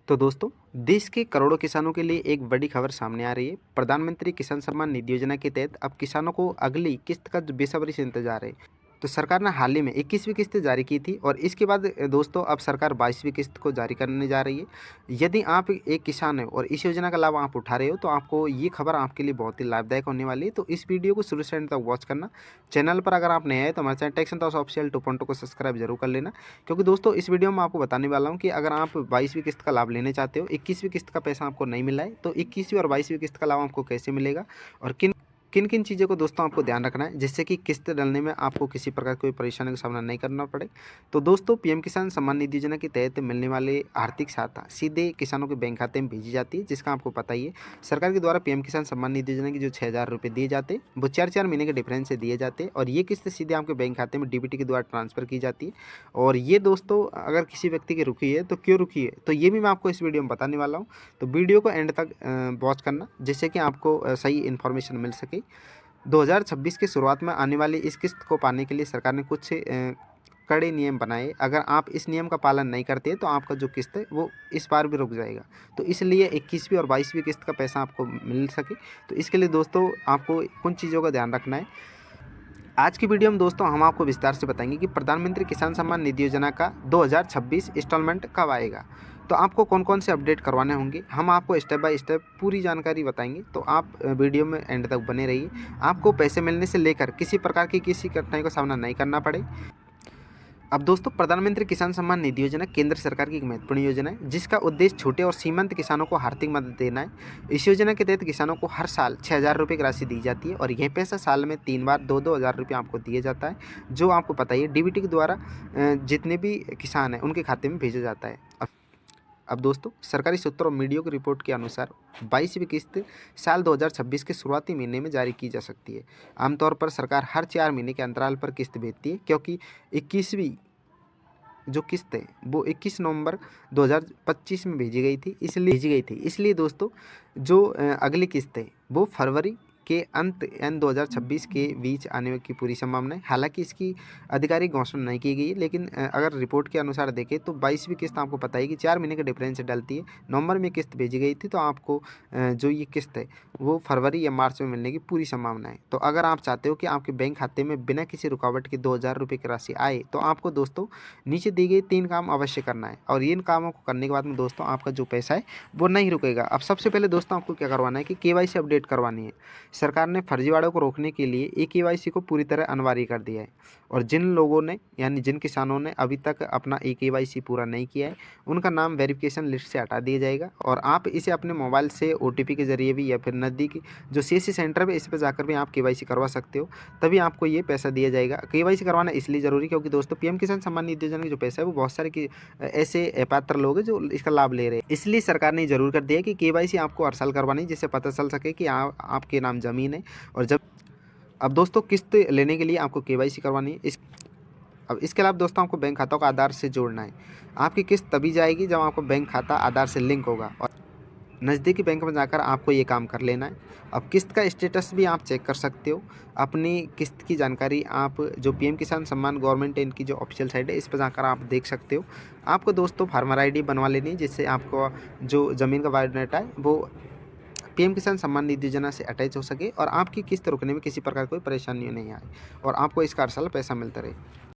तो दोस्तों, देश के करोड़ों किसानों के लिए एक बड़ी खबर सामने आ रही है। प्रधानमंत्री किसान सम्मान निधि योजना के तहत अब किसानों को अगली किस्त का जो बेसब्री से इंतजार है। तो सरकार ने हाल ही में 21वीं किस्त जारी की थी और इसके बाद दोस्तों अब सरकार 22वीं किस्त को जारी करने जा रही है। यदि आप एक किसान हैं और इस योजना का लाभ आप उठा रहे हो तो आपको ये खबर आपके लिए बहुत ही लाभदायक होने वाली है। तो इस वीडियो को शुरू से एंड तक वॉच करना। चैनल पर अगर आप नए आए तो हमारे चैनल टेक संतोष ऑफिशियल 2.0 को सब्सक्राइब जरूर कर लेना, क्योंकि दोस्तों इस वीडियो में आपको बताने वाला हूं कि अगर आप 22वीं किस्त का लाभ लेने चाहते हो, 21वीं किस्त का पैसा आपको नहीं मिला है, तो 21वीं और 22वीं किस्त का लाभ आपको कैसे मिलेगा और किन किन किन चीज़ों को दोस्तों आपको ध्यान रखना है जिससे कि किस्त डालने में आपको किसी प्रकार की कोई परेशानी का सामना नहीं करना पड़े। तो दोस्तों, पीएम किसान सम्मान निधि योजना के तहत मिलने वाले आर्थिक सहायता सीधे किसानों के बैंक खाते में भेजी जाती है, जिसका आपको पता ही है। सरकार के द्वारा पीएम किसान सम्मान निधि योजना की जो 6,000 रुपये दिए जाते हैं वो 4-4 महीने के डिफरेंस से दिए जाते हैं और ये किस्त सीधे आपके बैंक खाते में डीबीटी के द्वारा ट्रांसफर की जाती है। और ये दोस्तों अगर किसी व्यक्ति की रुकी है तो क्यों रुकी है, तो ये भी मैं आपको इस वीडियो में बताने वाला हूँ। तो वीडियो को एंड तक वॉच करना जिससे कि आपको सही इन्फॉर्मेशन मिल सके। 2026 की शुरुआत में आने वाली इस किस्त को पाने के लिए सरकार ने कुछ कड़े नियम बनाए। अगर आप इस नियम का पालन नहीं करते तो आपका जो किस्त है वो इस बार भी रुक जाएगा। तो इसलिए 21वीं और 22वीं किस्त का पैसा आपको मिल सके, तो इसके लिए दोस्तों आपको कुछ चीज़ों का ध्यान रखना है। आज की वीडियो में दोस्तों हम आपको विस्तार से बताएंगे कि प्रधानमंत्री किसान सम्मान निधि योजना का 2026 इंस्टॉलमेंट कब आएगा, तो आपको कौन कौन से अपडेट करवाने होंगे, हम आपको स्टेप बाय स्टेप पूरी जानकारी बताएंगे। तो आप वीडियो में एंड तक बने रहिए। आपको पैसे मिलने से लेकर किसी प्रकार की किसी कठिनाई का सामना नहीं करना पड़े। अब दोस्तों, प्रधानमंत्री किसान सम्मान निधि योजना केंद्र सरकार की एक महत्वपूर्ण योजना है जिसका उद्देश्य छोटे और सीमांत किसानों को आर्थिक मदद देना है। इस योजना के तहत किसानों को हर साल 6,000 रुपये की राशि दी जाती है और यह पैसा साल में 3 बार 2-2 हज़ार रुपये आपको दिया जाता है, जो आपको पता ही है डीबीटी के द्वारा जितने भी किसान हैं उनके खाते में भेजा जाता है। अब दोस्तों, सरकारी सूत्रों और मीडिया की रिपोर्ट के अनुसार 22वीं किस्त साल 2026 के शुरुआती महीने में जारी की जा सकती है। आमतौर पर सरकार हर 4 महीने के अंतराल पर किस्त भेजती है, क्योंकि 21वीं जो किस्त है वो 21 नवंबर 2025 में भेजी गई थी। इसलिए दोस्तों जो अगली किस्त है वो फरवरी के अंत यानी 2026 के बीच आने की पूरी संभावना है। हालांकि इसकी आधिकारिक घोषणा नहीं की गई है, लेकिन अगर रिपोर्ट के अनुसार देखें तो 22वीं किस्त आपको पता है कि 4 महीने के डिफरेंस से डलती है। नवंबर में किस्त भेजी गई थी, तो आपको जो ये किस्त है वो फरवरी या मार्च में मिलने की पूरी संभावना है। तो अगर आप चाहते हो कि आपके बैंक खाते में बिना किसी रुकावट के 2,000 रुपये की राशि आए, तो आपको दोस्तों नीचे दी गई 3 काम अवश्य करना है और इन कामों को करने के बाद में दोस्तों आपका जो पैसा है वो नहीं रुकेगा। अब सबसे पहले दोस्तों आपको क्या करवाना है कि केवाईसी अपडेट करवानी है। सरकार ने फर्जीवाड़ों को रोकने के लिए ई-केवाईसी को पूरी तरह अनिवार्य कर दिया है और जिन लोगों ने यानी जिन किसानों ने अभी तक अपना ई-केवाईसी पूरा नहीं किया है उनका नाम वेरिफिकेशन लिस्ट से हटा दिया जाएगा और आप इसे अपने मोबाइल से ओटीपी के जरिए भी या फिर नज़दीकी जो सीएससी सेंटर है इस पर जाकर भी आप केवाईसी करवा सकते हो, तभी आपको ये पैसा दिया जाएगा। केवाईसी करवाना इसलिए ज़रूरी क्योंकि दोस्तों पीएम किसान सम्मान निधि योजना का जो पैसा है वो बहुत सारे ऐसे पात्र लोग हैं जो इसका लाभ ले रहे हैं। इसलिए सरकार ने जरूर कर दिया है कि केवाईसी आपको हर साल करवानी है, जिससे पता चल सके कि आपके नाम ज़मीन है। और जब अब दोस्तों किस्त लेने के लिए आपको केवाईसी करवानी है। अब इसके अलावा दोस्तों आपको बैंक खातों का आधार से जोड़ना है। आपकी किस्त तभी जाएगी जब आपका बैंक खाता आधार से लिंक होगा और नज़दीकी बैंक में जाकर आपको ये काम कर लेना है। अब किस्त का स्टेटस भी आप चेक कर सकते हो। अपनी किस्त की जानकारी आप जो पीएम किसान सम्मान गवर्नमेंट है इनकी जो ऑफिशियल साइट है इस पर जाकर आप देख सकते हो। आपको दोस्तों फार्मर आईडी बनवा लेनी है, जिससे आपको जो ज़मीन का बायोडाटा है वो पीएम किसान सम्मान निधि योजना से अटैच हो सके और आपकी किस्त रुकने में किसी प्रकार कोई परेशानी नहीं आए और आपको इसका हर साल पैसा मिलता रहे।